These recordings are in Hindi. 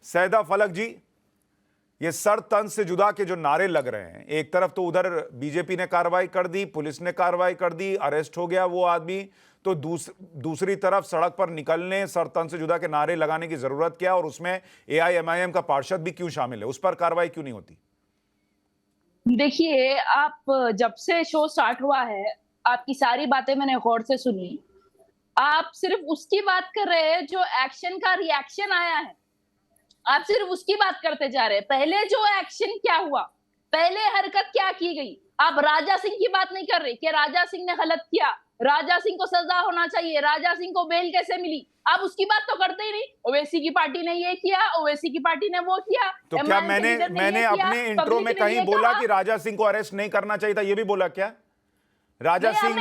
सैदा फलक जी, ये सर तन से जुदा के जो नारे लग रहे हैं, एक तरफ तो उधर बीजेपी ने कार्रवाई कर दी, पुलिस ने कार्रवाई कर दी, अरेस्ट हो गया वो आदमी, तो दूसरी तरफ सड़क पर निकलने, सर तन से जुदा के नारे लगाने की जरूरत क्या, और उसमें एआईएमआईएम का पार्षद भी क्यों शामिल है, उस पर कार्रवाई क्यों नहीं होती? देखिए, आप जब से शो स्टार्ट हुआ है, आपकी सारी बातें मैंने गौर से सुनी। आप सिर्फ उसकी बात कर रहे हैं जो एक्शन का रिएक्शन आया है। आप सिर्फ उसकी बात करते जा रहे हैं। पहले जो एक्शन क्या हुआ, पहले हरकत क्या की गई, आप राजा सिंह की बात नहीं कर रहे कि राजा सिंह ने गलत किया, राजा सिंह को सजा होना चाहिए, राजा सिंह को बेल कैसे मिली, आप उसकी बात तो करते ही नहीं। ओवैसी की पार्टी ने ये किया, ओवैसी की पार्टी ने वो किया। तो क्या मैंने अपने इंट्रो में कहीं बोला कि राजा सिंह को अरेस्ट नहीं करना चाहिए था, ये भी बोला क्या? राजा सिंह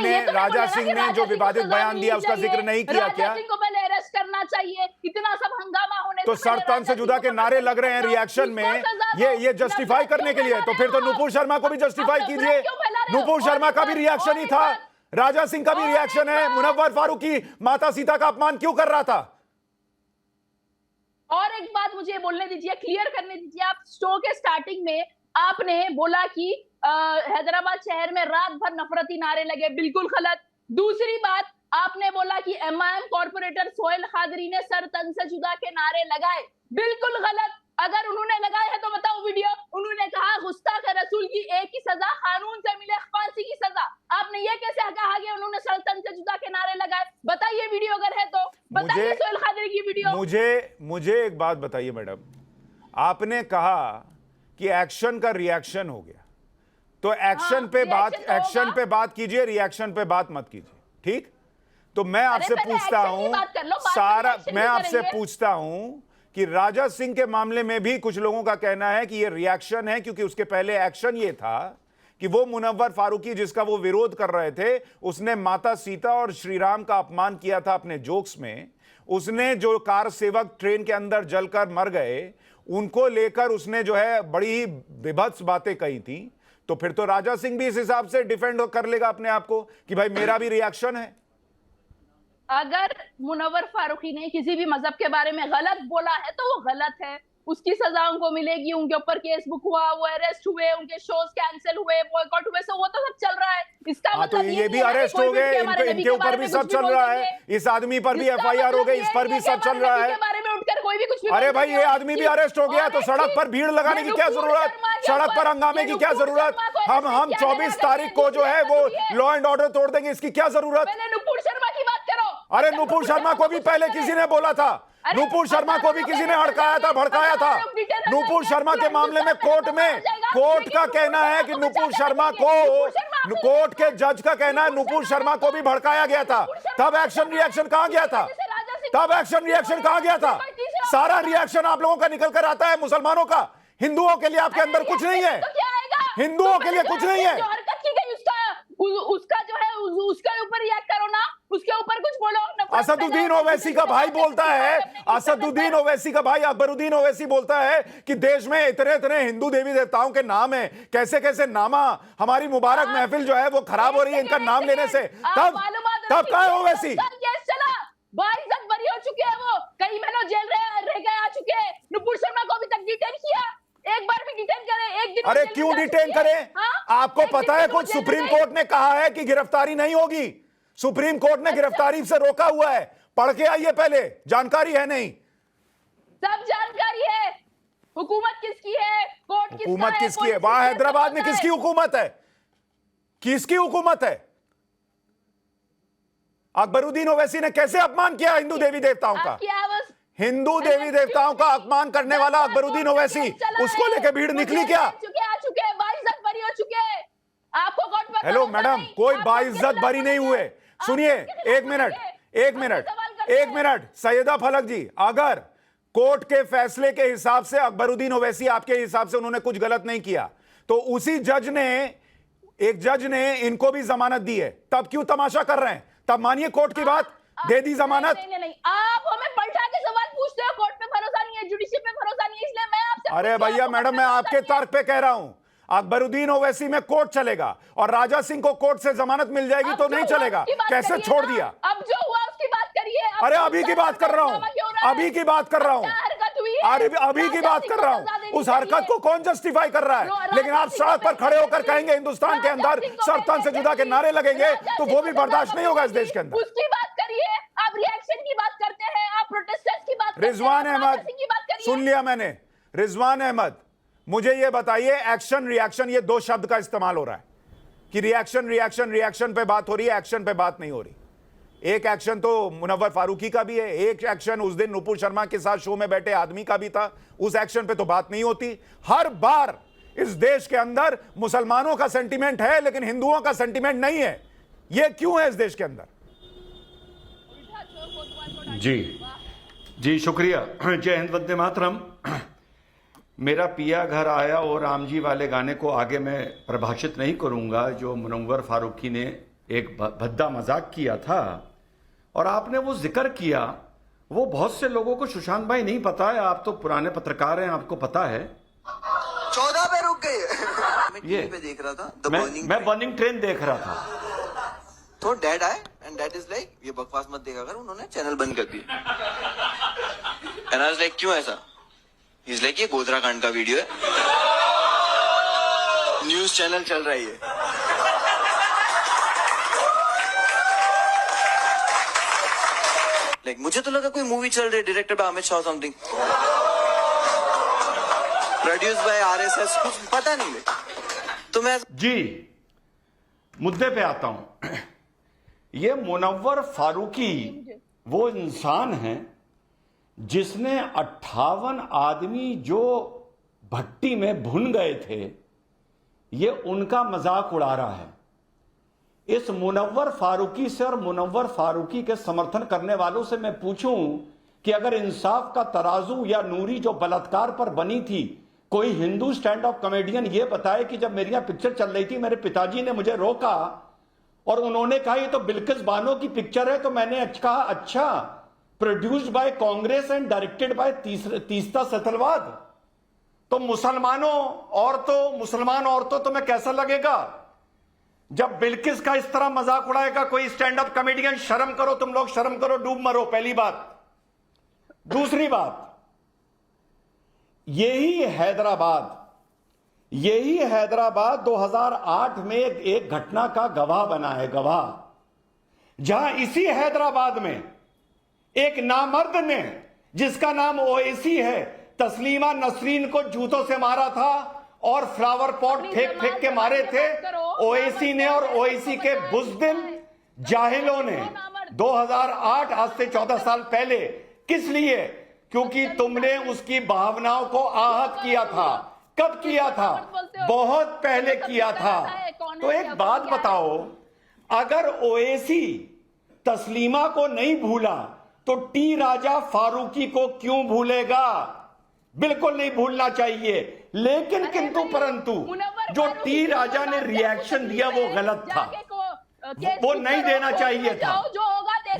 ने जो विवादित बयान दिया उसका जिक्र नहीं किया क्या? राजा सिंह को पहले अरेस्ट करना चाहिए, इतना सब हंगामा होने तो सर तन से जुदा के नारे लग रहे हैं रिएक्शन में, ये जस्टिफाई करने के लिए, तो फिर तो नुपुर शर्मा को भी जस्टिफाई कीजिए। नुपुर शर्मा का भी रिएक्शन ही था, राजा सिंह का भी रिएक्शन है। मुनव्वर फारूकी माता सीता का अपमान क्यों कर रहा था? और एक बात मुझे बोलने दीजिए, क्लियर करने दीजिए। आप शो के स्टार्टिंग में आपने बोला कि हैदराबाद शहर में रात भर नफरती नारे लगे, बिल्कुल गलत। दूसरी बात, आपने बोला कि एमआईएम कॉर्पोरेटर सोहेल कादरी ने सर तन से जुदा के नारे लगाए, बिल्कुल गलत। अगर उन्होंने लगाए हैं तो बताओ वीडियो। उन्होंने कहा गुस्ताख रसूल की एक ही सजा कानून से मिले, फांसी की सजा। आपने ये कैसे कहा कि उन्होंने सर तन से जुदा के नारे लगाए? बताइए वीडियो अगर है तो बताइए, सोहेल कादरी की वीडियो। मुझे एक बात बताइए मैडम, आपने कहा कि एक्शन का रिएक्शन हो गया, तो एक्शन पे बात कीजिए, रिएक्शन पे बात मत कीजिए, ठीक? तो मैं आपसे पूछता हूं कि राजा सिंह के मामले में भी कुछ लोगों का कहना है कि ये रिएक्शन है, क्योंकि उसके पहले एक्शन ये था कि वो मुनव्वर फारूकी जिसका वो विरोध कर रहे थे, उसने माता सीता और श्री राम का अपमान किया था अपने जोक्स में। उसने जो कार सेवक ट्रेन के अंदर जलकर मर गए, उनको लेकर उसने जो है बड़ी ही विभत्स बातें कही थी। तो फिर तो राजा सिंह भी इस हिसाब से डिफेंड कर लेगा अपने आप को कि भाई मेरा भी रिएक्शन है। अगर मुनव्वर फारूकी ने किसी भी मजहब के बारे में गलत बोला है तो वो गलत है, उसकी सजा उनको मिलेगी। उनके ऊपर केस बुक हुआ, वो अरेस्ट हुए, उनके शोज कैंसिल हुए, बॉयकॉट हुए, वो तो सब चल रहा है। इसका मतलब ये भी अरेस्ट हो गए, इनके ऊपर भी सब चल रहा है, इस आदमी पर भी एफआईआर हो गई, इस पर भी सब चल रहा है। अरे भाई, ये आदमी भी अरेस्ट हो गया, तो सड़क पर भीड़ लगाने की क्या जरूरत, सड़क पर हंगामे की क्या जरूरत? हम 24 तारीख को जो है वो लॉ एंड ऑर्डर तोड़ देंगे, इसकी क्या जरूरत? नुपुर शर्मा की बात करो। अरे नुपुर शर्मा को भी पहले किसी ने बोला था, नुपुर शर्मा को भी किसी ने हड़काया था, भड़काया था। नुपुर शर्मा के मामले में कोर्ट का कहना है कि नुपुर शर्मा को, कोर्ट के जज का कहना है नुपुर शर्मा को भी भड़काया गया था। तब एक्शन रिएक्शन कहां गया था? सारा रिएक्शन आप लोगों का निकल कर आता है, मुसलमानों का। हिंदुओं के लिए आपके अंदर कुछ नहीं है, हिंदुओं के लिए कुछ नहीं है। उसका जो है उसके ऊपर रिएक्ट करो ना, उसके ऊपर कुछ बोलो। असदुद्दीन ओवैसी का भाई बोलता है, असदुद्दीन ओवैसी का भाई अकबरुद्दीन ओवैसी बोलता है कि देश में इतने इतने हिंदू देवी देवताओं के नाम है, कैसे कैसे नामा, हमारी मुबारक महफिल जो है वो खराब हो रही है इनका नाम लेने से। तब क्या है ओवैसी? बाइज्जत बरी हो चुके हैं, वो कई महीनों जेल रह गए आ चुके हैं। नुपुर शर्मा को अभी तक डिटेन किया, एक बार भी डिटेन करें, एक दिन। अरे क्यों डिटेन करें? आपको पता है कुछ? सुप्रीम कोर्ट ने कहा है कि गिरफ्तारी नहीं होगी, सुप्रीम कोर्ट ने गिरफ्तारी से रोका हुआ है। पढ़ के आइए पहले, जानकारी है नहीं? सब जानकारी है। हुकूमत किसकी है, कोर्ट हुकूमत किसकी है? वहां हैदराबाद में किसकी हुकूमत है? किसकी हुकूमत है? अकबरुद्दीन ओवैसी ने कैसे अपमान किया हिंदू देवी देवताओं का? हिंदू देवी देवताओं का अपमान करने वाला अकबरुद्दीन ओवैसी, उसको लेकर भीड़ निकली क्या? हेलो मैडम, कोई बाइज्जत बरी नहीं हुए। सुनिए, एक मिनट सैयदा फलक जी, अगर कोर्ट के फैसले के हिसाब से अकबरुद्दीन ओवैसी, आपके हिसाब से उन्होंने कुछ गलत नहीं किया, तो उसी एक जज ने इनको भी जमानत दी है, तब क्यों तमाशा कर रहे हैं? तब मानिए कोर्ट की बात, दे दी जमानत। नहीं, आप हमें पलटा के सवाल पूछते हो। कोर्ट पे भरोसा नहीं है, जुडिशरी पे भरोसा नहीं है, इसलिए मैं आपसे। अरे भैया मैडम, मैं आपके तर्क पे कह रहा हूं, अकबरुद्दीन ओवैसी में कोर्ट चलेगा और राजा सिंह को कोर्ट से जमानत मिल जाएगी तो नहीं चलेगा। कैसे छोड़ दिया? अब जो हुआ उसकी बात करिए। अरे अभी की बात कर रहा हूं, हरकत हुई अरे अभी की बात कर रहा हूं, उस हरकत को कौन जस्टिफाई कर रहा है? लेकिन आप सड़क पर खड़े होकर कहेंगे हिंदुस्तान के अंदर सरतन से जुदा के नारे लगेंगे, तो वो भी बर्दाश्त नहीं होगा इस देश के अंदर। उसकी बात करिए, आप रिएक्शन की बात करते हैं, आप प्रोटेस्टर्स की बात करते हैं, रिजवान आप अहमद, राजा सिंह की बात करिए। सुन लिया मैंने। रिजवान अहमद, मुझे ये बताइए, एक्शन रिएक्शन ये दो शब्द का इस्तेमाल हो रहा है कि रिएक्शन रिएक्शन रिएक्शन पे बात हो रही है, एक्शन पे बात नहीं हो रही। एक एक्शन तो मुनव्वर फारूकी का भी है, एक एक्शन उस दिन नुपुर शर्मा के साथ शो में बैठे आदमी का भी था, उस एक्शन पे तो बात नहीं होती। हर बार इस देश के अंदर मुसलमानों का सेंटीमेंट है लेकिन हिंदुओं का सेंटीमेंट नहीं है। यह क्यों है इस देश के अंदर? जी जी, शुक्रिया। जय हिंद, वंदे मातरम। मेरा पिया घर आया और राम जी वाले गाने को आगे मैं प्रभाषित नहीं करूंगा, जो मुनव्वर फारूकी ने एक भद्दा मजाक किया था और आपने वो जिक्र किया। वो बहुत से लोगों को सुशांत भाई नहीं पता है, आप तो पुराने पत्रकार हैं, आपको पता है। 14 पे रुक गए। मैं टीवी पे देख रहा था, मैं बर्निंग ट्रेन देख रहा था, तो डैड आए एंड डैड इज लाइक, ये बकवास मत देखा कर, उन्होंने चैनल बंद कर दिया। एंड आई वाज लाइक, क्यों ऐसा? ही इज लाइक, ये गोधरा कांड का वीडियो है, न्यूज चैनल चल रही है। लाइक मुझे तो लगा कोई मूवी चल रही है, directed by Amit Shah something, produce by RSS, कुछ पता नहीं है। तो मैं जी मुद्दे पे आता हूं। ये मुनव्वर फारूकी वो इंसान है जिसने 58 आदमी जो भट्टी में भुन गए थे, ये उनका मजाक उड़ा रहा है। इस मुनव्वर फारूकी से और मुनव्वर फारूकी के समर्थन करने वालों से मैं पूछूं कि अगर इंसाफ का तराजू या नूरी जो बलात्कार पर बनी थी, कोई हिंदू स्टैंड अप कॉमेडियन ये बताए कि जब मेरी यहां पिक्चर चल रही थी, मेरे पिताजी ने मुझे रोका और उन्होंने कहा ये तो बिल्किस बानो की पिक्चर है, तो मैंने कहा अच्छा, produced by Congress and directed by Teesta Setalvad, तो मुसलमान औरतों तुम्हें कैसा लगेगा जब बिल्किस का इस तरह मजाक उड़ाएगा कोई स्टैंड अप कॉमेडियन? शर्म करो, तुम लोग शर्म करो, डूब मरो, पहली बात। दूसरी बात, यही हैदराबाद 2008 में एक घटना का गवाह बना है, गवाह, जहां इसी हैदराबाद में एक नामर्द ने, जिसका नाम ओवैसी है, तस्लीमा नसरीन को जूतों से मारा था और फ्लावर पॉट फेंक के मारे थे ओवैसी ने। और ओवैसी के बुज़दिल जाहिलों ने 2008, आज से 14 साल पहले, किस लिए? क्योंकि तुमने उसकी भावनाओं को आहत किया था। कब किया था? बहुत पहले किया था। तो एक बात बताओ, अगर ओवैसी तस्लीमा को नहीं भूला तो टी राजा फारूकी को क्यों भूलेगा? बिल्कुल नहीं भूलना चाहिए। लेकिन किंतु परंतु जो टी राजा ने रिएक्शन दिया वो गलत था, वो नहीं देना चाहिए था।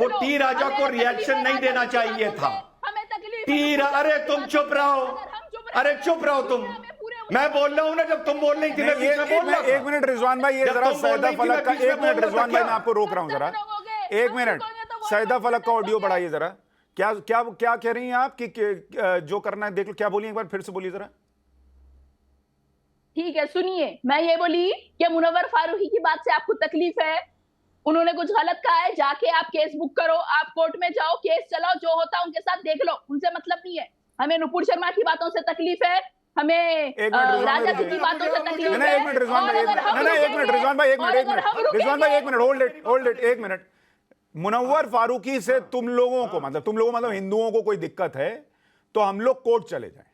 वो टी राजा को रिएक्शन नहीं देना चाहिए था। अरे तुम चुप रहो, अरे चुप रहो तुम। मैं बोल रहा हूं ना, जब तुम बोल रही थी मैं बीच में बोल रहा था। एक मिनट रिजवान भाई, ये जरा सैदा फलक का, एक मिनट रिजवान भाई, मैं आपको रोक रहा हूं जरा, एक मिनट। सैदा फलक का ऑडियो बढ़ाइए जरा। क्या क्या क्या कह रही हैं आप कि जो करना है देख लो? क्या बोलिए, एक बार फिर से बोलिए जरा। ठीक है, सुनिए, मैं ये बोली कि मुनव्वर फारूकी की बात से आपको तकलीफ है, उन्होंने कुछ गलत कहा है, जाके आप केस बुक करो, आप कोर्ट में जाओ, केस चलाओ, जो होता है उनके साथ देख लो, उनसे मतलब नहीं है। हमें नुपुर शर्मा की बातों से तकलीफ है, हमें राजा सिंह की बातों से तकलीफ है। एक मिनट रिजवान भाई, होल्ड इट, एक मिनट। मुनव्वर फारूकी से तुम लोगों को मतलब हिंदुओं को कोई दिक्कत है तो हम लोग कोर्ट चले जाएं,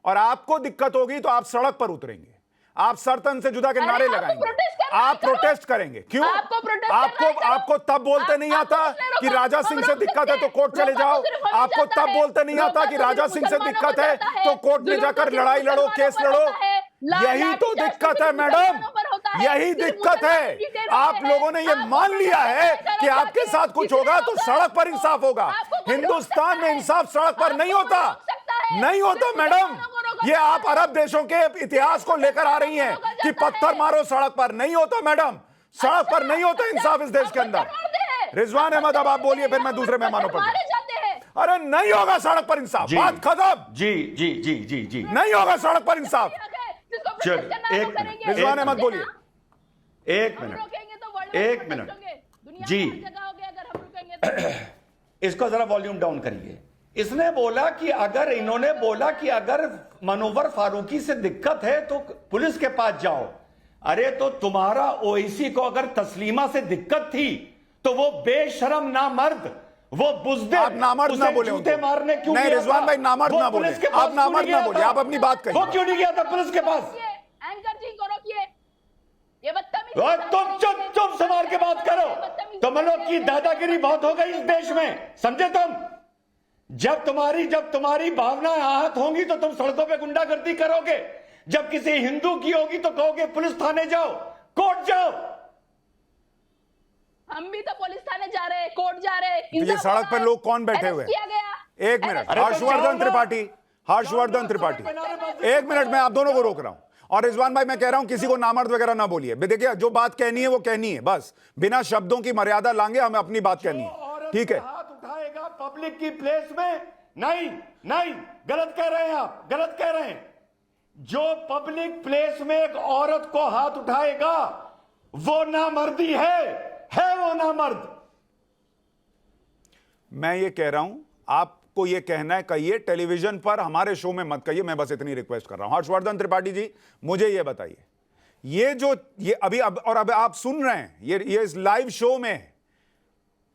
और आपको दिक्कत होगी तो आप सड़क पर उतरेंगे, आप सरतन से जुदा के नारे लगाएंगे, आप प्रोटेस्ट करेंगे। क्यों? आपको तब बोलते नहीं आता कि राजा सिंह से दिक्कत है तो कोर्ट चले जाओ? आपको तब बोलते नहीं आता कि राजा सिंह से दिक्कत है तो कोर्ट में जाकर लड़ाई लड़ो, केस लड़ो? यही तो दिक्कत है मैडम, यही दिक्कत है। आप लोगों ने ये मान लिया है कि आपके साथ कुछ होगा तो सड़क पर इंसाफ होगा। हिंदुस्तान में इंसाफ सड़क पर नहीं होता, नहीं होता मैडम। ये आप अरब देशों के इतिहास को लेकर आ रही हैं कि पत्थर मारो सड़क पर, नहीं होता मैडम, सड़क पर नहीं होता इंसाफ इस देश के अंदर। रिजवान अहमद, अब आप बोलिए, फिर मैं दूसरे मेहमानों पर। अरे नहीं होगा सड़क पर इंसाफ, जी। बात खत्म। जी जी जी जी जी नहीं होगा सड़क पर इंसाफ। जिसको चल, protest करना है एक वो मिनट, करेंगे। रिजवान अहमद बोलिए। एक हम मिनट, रोकेंगे तो वर्ल्ड एक में मिनट। protest होंगे। दुनिया जी। में हर जगह होंगे अगर हम रुकेंगे तो। इसको जरा वॉल्यूम डाउन करिए। इसने बोला कि अगर इन्होंने बोला कि अगर मनोवर फारूकी से दिक्कत है तो पुलिस के पास जाओ। अरे तो तुम्हारा ओवैसी को अगर तस्लीमा से दिक्कत थी तो वो बेशरम नामर्द, वो बुज़दिल, आप नामर्द ना उसे बोले जूते उनको। मारने क्यों नहीं, गया रिजवान था? भाई नामर्द वो ना बोले। पुलिस के आप पास क्यों नामर्द नहीं ना गया बोले। था? आप अपनी बात कहिए। वो क्यों नहीं गया था पुलिस के पास? एंकर जी को रोकिए। ये बदतमीजी और तुम चुप चुप संभाल के बात करो। तुम लोग की दादागिरी बहुत हो गई इस देश में, समझे तुम? जब तुम्हारी भावनाएं आहत होंगी तो तुम सड़कों पे गुंडागर्दी करोगे। जब किसी हिंदू की होगी तो कहोगे पुलिस थाने जाओ, कोर्ट जाओ। हम भी तो पुलिस थाने जा रहे हैं, कोर्ट जा रहे हैं। ये इंसाफ सड़क होना पर है। लोग कौन बैठे हुए अरेस्ट किया गया। एक मिनट, अरे तो हर्षवर्धन जाओ ना। त्रिपाठी, हर्षवर्धन त्रिपाठी, एक मिनट, मैं आप दोनों को रोक रहा हूं। और रिजवान भाई मैं कह रहा हूं किसी को नामर्द वगैरह ना बोलिए। देखिए जो बात कहनी है वो कहनी है, बस बिना शब्दों की मर्यादा लांगे, हमें अपनी बात कहनी है, ठीक है? हाथ उठाएगा पब्लिक की प्लेस में, नहीं नहीं, गलत कह रहे हैं आप, गलत कह रहे हैं। जो पब्लिक प्लेस में एक औरत को हाथ उठाएगा वो नामर्दी है वो नामर्द। मैं ये कह रहा हूं, आपको ये कहना है कहिए, टेलीविजन पर हमारे शो में मत कहिए, मैं बस इतनी रिक्वेस्ट कर रहा हूं। हर्षवर्धन त्रिपाठी जी मुझे ये बताइए, ये अब आप सुन रहे हैं, ये इस लाइव शो में है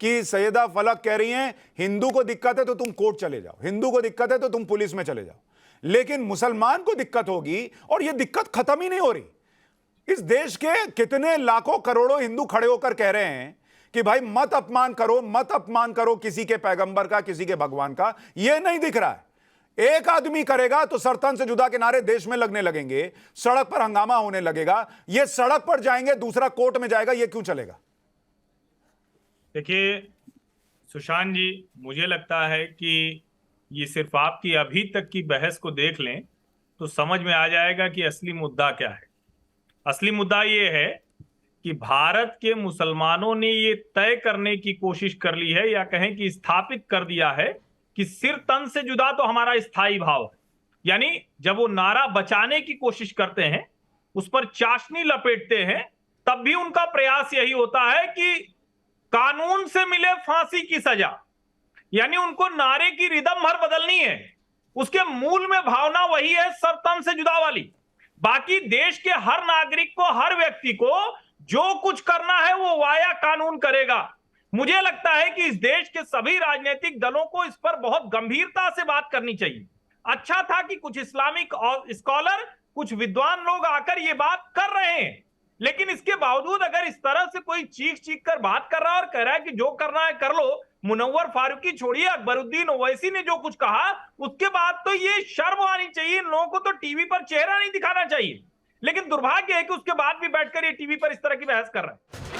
कि सैयदा फलक कह रही हैं हिंदू को दिक्कत है तो तुम कोर्ट चले जाओ, हिंदू को दिक्कत है तो तुम पुलिस में चले जाओ, लेकिन मुसलमान को दिक्कत होगी और ये दिक्कत खत्म ही नहीं हो रही। इस देश के कितने लाखों करोड़ों हिंदू खड़े होकर कह रहे हैं कि भाई मत अपमान करो किसी के पैगंबर का, किसी के भगवान का। यह नहीं दिख रहा है। एक आदमी करेगा तो सरतन से जुदा के नारे देश में लगने लगेंगे, सड़क पर हंगामा होने लगेगा। ये सड़क पर जाएंगे, दूसरा कोर्ट में जाएगा, ये क्यों चलेगा? देखिए सुशांत जी, मुझे लगता है कि ये सिर्फ आपकी अभी तक की बहस को देख लें तो समझ में आ जाएगा कि असली मुद्दा क्या है। असली मुद्दा ये है कि भारत के मुसलमानों ने ये तय करने की कोशिश कर ली है, या कहें कि स्थापित कर दिया है कि सिर तन से जुदा तो हमारा स्थायी भाव है। यानी जब वो नारा बचाने की कोशिश करते हैं, उस पर चाशनी लपेटते हैं, तब भी उनका प्रयास यही होता है कि कानून से मिले फांसी की सजा। यानी उनको नारे की रिदम भर बदलनी है, उसके मूल में भावना वही है सर तन से जुदा वाली। बाकी देश के हर नागरिक को, हर व्यक्ति को जो कुछ करना है वो वाया कानून करेगा। मुझे लगता है कि इस देश के सभी राजनीतिक दलों को इस पर बहुत गंभीरता से बात करनी चाहिए। अच्छा था कि कुछ इस्लामिक स्कॉलर, कुछ विद्वान लोग आकर ये बात कर रहे हैं, लेकिन इसके बावजूद अगर इस तरह से कोई चीख कर बात कर रहा है और कह रहा है कि जो करना है कर लो, मुनव्वर फारूकी छोड़िए, अकबरुद्दीन ओवैसी ने जो कुछ कहा उसके बाद तो ये शर्म आनी चाहिए। इन लोगों को तो टीवी पर चेहरा नहीं दिखाना चाहिए, लेकिन दुर्भाग्य है कि उसके बाद भी बैठकर ये टीवी पर इस तरह की बहस कर रहे हैं।